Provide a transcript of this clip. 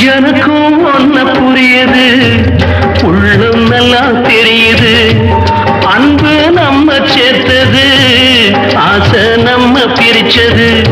எனக்கும் ஒன்ன புரியுது, உள்ளம் நல்லா தெரியுது. அன்பு நம்ம சேர்த்தது, ஆசை நம்ம பிரிச்சது.